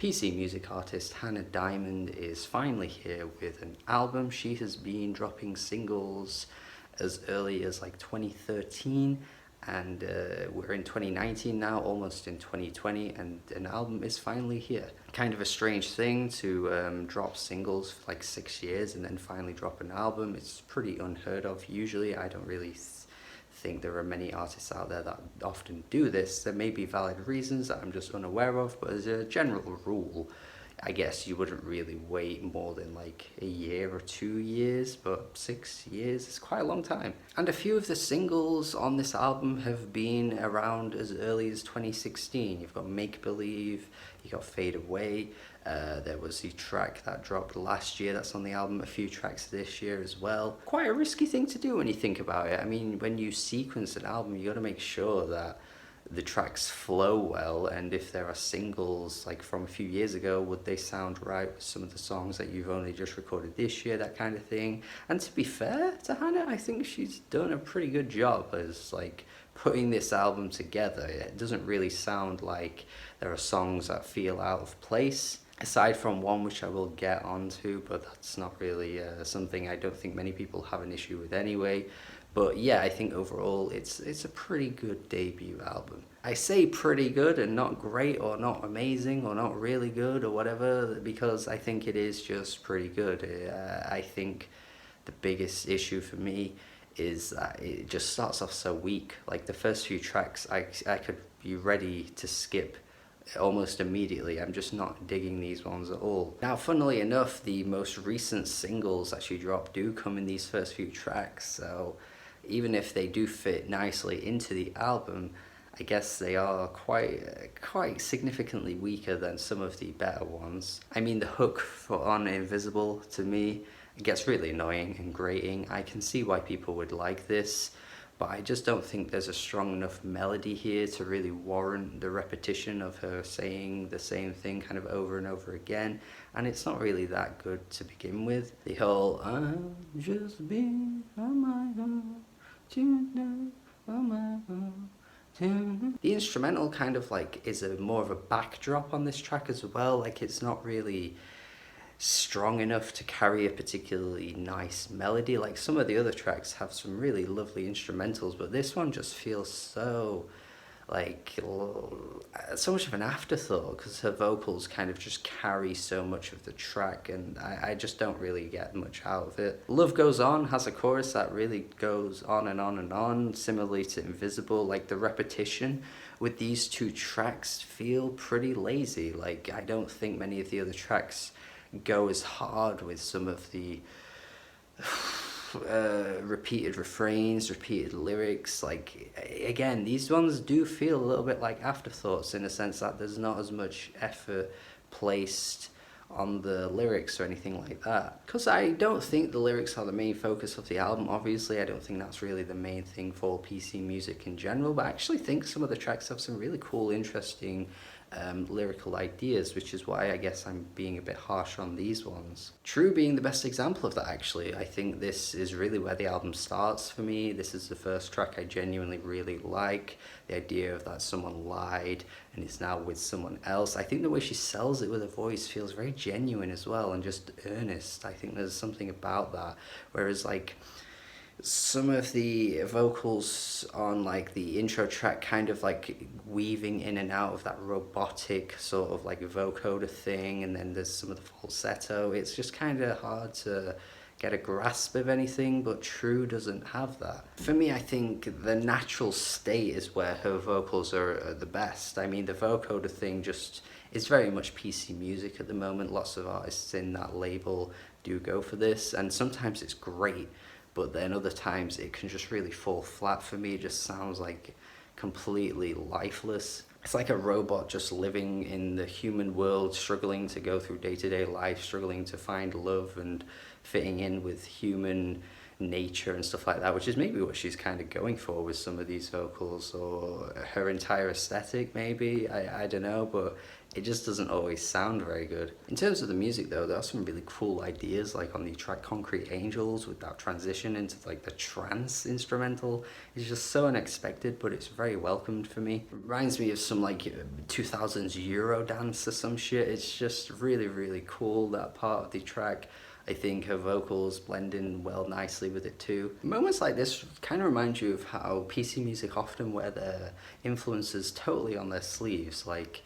PC music artist Hannah Diamond is finally here with an album. She has been dropping singles as early as like 2013, and we're in 2019 now, almost in 2020, and an album is finally here. Kind of a strange thing to drop singles for like 6 years and then finally drop an album. It's pretty unheard of. Usually I don't really think there are many artists out there that often do this. There may be valid reasons that I'm just unaware of, but as a general rule, I guess you wouldn't really wait more than like a year or 2 years, but 6 years is quite a long time. And a few of the singles on this album have been around as early as 2016. You've got Make Believe, you got Fade Away, there was the track that dropped last year that's on the album, a few tracks this year as well. Quite a risky thing to do when you think about it. I mean, when you sequence an album, you got to make sure that the tracks flow well, and if there are singles like from a few years ago, would they sound right with some of the songs that you've only just recorded this year, that kind of thing. And to be fair to Hannah, I think she's done a pretty good job as like putting this album together. It doesn't really sound like there are songs that feel out of place, aside from one which I will get onto, but that's not really something I don't think many people have an issue with anyway. But yeah, I think overall it's a pretty good debut album. I say pretty good and not great or not amazing or not really good or whatever, because I think it is just pretty good. I think the biggest issue for me is that it just starts off so weak. Like the first few tracks, I could be ready to skip almost immediately. I'm just not digging these ones at all. Now, funnily enough, the most recent singles that she dropped do come in these first few tracks, so even if they do fit nicely into the album, I guess they are quite significantly weaker than some of the better ones. I mean, the hook for On Invisible, to me, it gets really annoying and grating. I can see why people would like this, but I just don't think there's a strong enough melody here to really warrant the repetition of her saying the same thing kind of over and over again, and it's not really that good to begin with. The whole I'm just being on my own, on my own. The instrumental kind of like is more of a backdrop on this track as well. Like it's not really strong enough to carry a particularly nice melody. Like some of the other tracks have some really lovely instrumentals, but this one just feels so like so much of an afterthought, because her vocals kind of just carry so much of the track, and I just don't really get much out of it. Love Goes On has a chorus that really goes on and on and on, similarly to Invisible. Like the repetition with these two tracks feel pretty lazy. Like I don't think many of the other tracks go as hard with some of the repeated refrains, repeated lyrics. Like again, these ones do feel a little bit like afterthoughts, in a sense that there's not as much effort placed on the lyrics or anything like that. Because I don't think the lyrics are the main focus of the album. Obviously, I don't think that's really the main thing for PC music in general, but I actually think some of the tracks have some really cool, interesting lyrical ideas, which is why I guess I'm being a bit harsh on these ones. True being the best example of that, actually. I think this is really where the album starts for me. This is the first track I genuinely really like. The idea of that someone lied and is now with someone else. I think the way she sells it with her voice feels very genuine as well, and just earnest. I think there's something about that. Whereas like some of the vocals on like the intro track kind of like weaving in and out of that robotic sort of like vocoder thing, and then there's some of the falsetto. It's just kind of hard to get a grasp of anything, but True doesn't have that. For me, I think the natural state is where her vocals are the best. I mean, the vocoder thing just is very much PC music at the moment. Lots of artists in that label do go for this, and sometimes it's great, but then other times it can just really fall flat for me. It just sounds like completely lifeless. It's like a robot just living in the human world, struggling to go through day-to-day life, struggling to find love and fitting in with human nature and stuff like that, which is maybe what she's kind of going for with some of these vocals, or her entire aesthetic maybe. I don't know, but it just doesn't always sound very good. In terms of the music though, there are some really cool ideas, like on the track Concrete Angels with that transition into like the trance instrumental. It's just so unexpected, but it's very welcomed for me. It reminds me of some like 2000s Euro dance or some shit. It's just really, really cool, that part of the track. I think her vocals blend in well nicely with it too. Moments like this kind of remind you of how PC music often wear their influences totally on their sleeves. Like,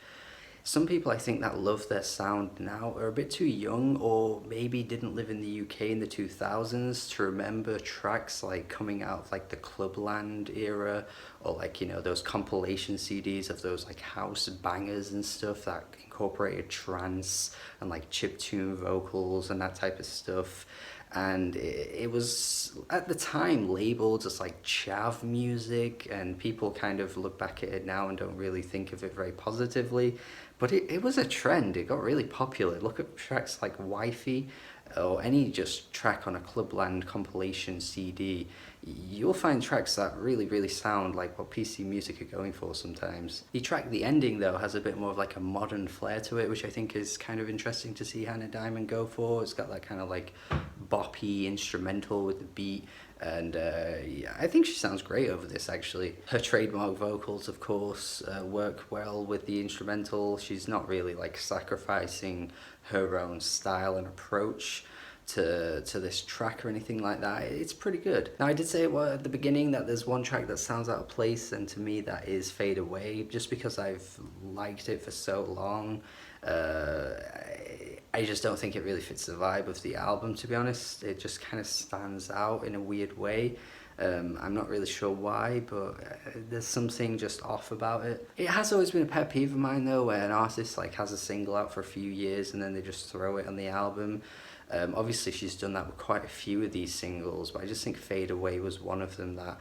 some people I think that love their sound now are a bit too young, or maybe didn't live in the UK in the 2000s to remember tracks like coming out of like the Clubland era, or like, you know, those compilation CDs of those like house bangers and stuff that incorporated trance and like chiptune vocals and that type of stuff. And it was at the time labeled as like chav music, and people kind of look back at it now and don't really think of it very positively, but it was a trend. It got really popular. Look at tracks like Wifey, or any just track on a Clubland compilation CD. You'll find tracks that really, really sound like what PC music are going for sometimes. The track, the ending though, has a bit more of like a modern flair to it, which I think is kind of interesting to see Hannah Diamond go for. It's got that kind of like boppy instrumental with the beat, and yeah, I think she sounds great over this actually. Her trademark vocals, of course, work well with the instrumental. She's not really like sacrificing her own style and approach to this track or anything like that. It's pretty good. Now, I did say at the beginning that there's one track that sounds out of place, and to me that is Fade Away, just because I've liked it for so long. I just don't think it really fits the vibe of the album, to be honest. It just kind of stands out in a weird way. I'm not really sure why, but there's something just off about it. It has always been a pet peeve of mine though, where an artist like has a single out for a few years and then they just throw it on the album. Obviously she's done that with quite a few of these singles, but I just think Fade Away was one of them that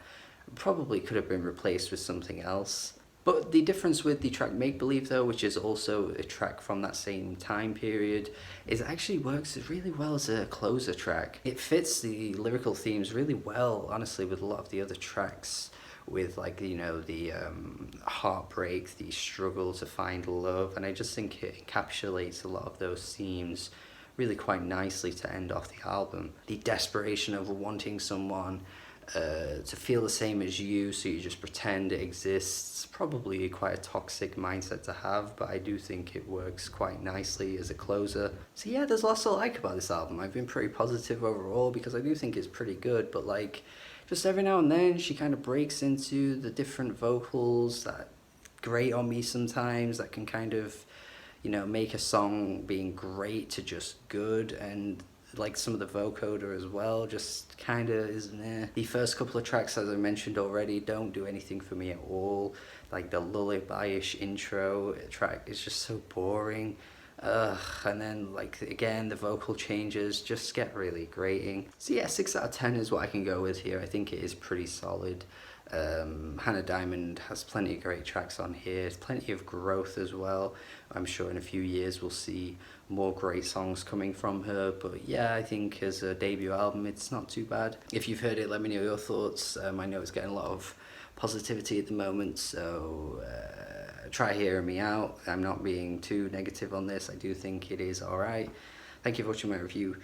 probably could have been replaced with something else. But the difference with the track Make Believe though, which is also a track from that same time period, is it actually works really well as a closer track. It fits the lyrical themes really well, honestly, with a lot of the other tracks, with like, you know, the heartbreak, the struggle to find love, and I just think it encapsulates a lot of those themes really quite nicely to end off the album. The desperation of wanting someone to feel the same as you, so you just pretend it exists. Probably quite a toxic mindset to have, but I do think it works quite nicely as a closer. So yeah, there's lots to like about this album. I've been pretty positive overall because I do think it's pretty good, but like, just every now and then she kind of breaks into the different vocals that grate on me sometimes, that can kind of, you know, make a song being great to just good, and like some of the vocoder as well just kind of is meh. The first couple of tracks, as I mentioned already, don't do anything for me at all. Like the lullaby-ish intro track is just so boring. And then like again the vocal changes just get really grating. So yeah, 6 out of 10 is what I can go with here. I think it is pretty solid. Hannah Diamond has plenty of great tracks on here, plenty of growth as well. I'm sure in a few years we'll see more great songs coming from her, but yeah, I think as a debut album it's not too bad. If you've heard it, let me know your thoughts. I know it's getting a lot of positivity at the moment, so try hearing me out. I'm not being too negative on this. I do think it is alright. Thank you for watching my review.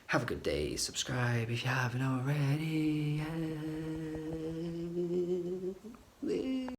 Have a good day. Subscribe if you haven't already.